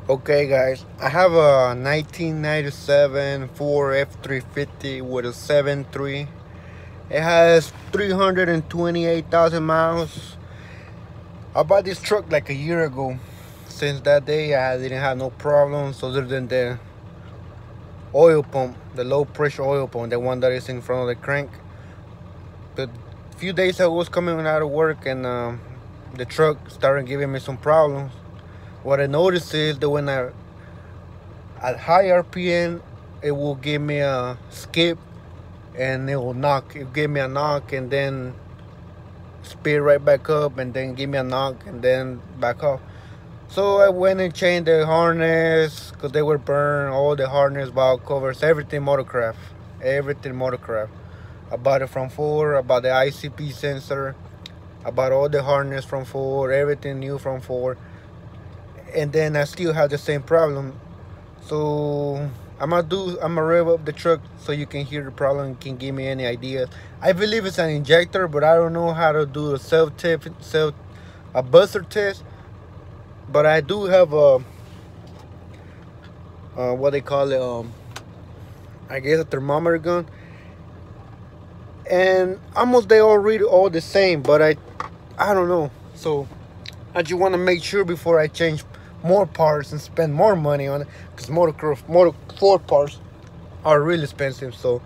Okay guys, I have a 1997 Ford F350 with a 7.3. It has 328,000 miles. I bought this truck like a year ago. Since that day I didn't have no problems other than the oil pump, the low pressure oil pump, the one that is in front of the crank. The few days I was coming out of work and the truck started giving me some problems. What I noticed is that when I at high RPM, it will give me a skip and it will knock. It give me a knock and then speed right back up and then give me a knock and then back off. So I went and changed the harness because they were burned. All the harness, valve covers, everything motorcraft. Everything motorcraft. I bought it from Ford. I bought the ICP sensor. I bought all the harness from Ford. Everything new from Ford. And then I still have the same problem. So I'm gonna rev up the truck so you can hear the problem and can give me any ideas. I believe it's an injector, but I don't know how to do a buzzer test. But I do have a what they call it, I guess a thermometer gun, and almost they all read all the same, but I don't know. So I just want to make sure before I change more parts and spend more money on it, because motor Ford parts are really expensive. So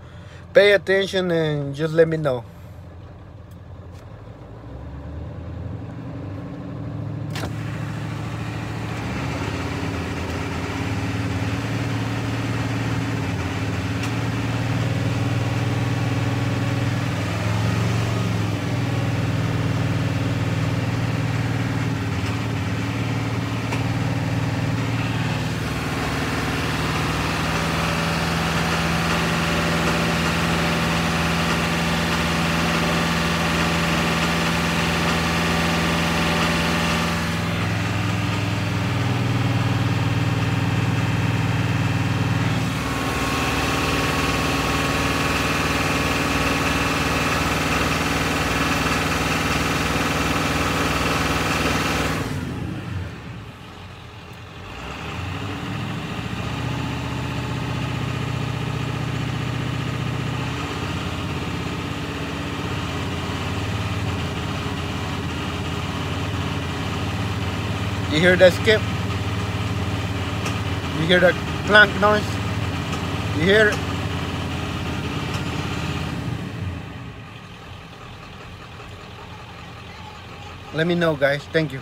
pay attention and just let me know. You hear that skip? You hear that clank noise? You hear it? Let me know, guys. Thank you.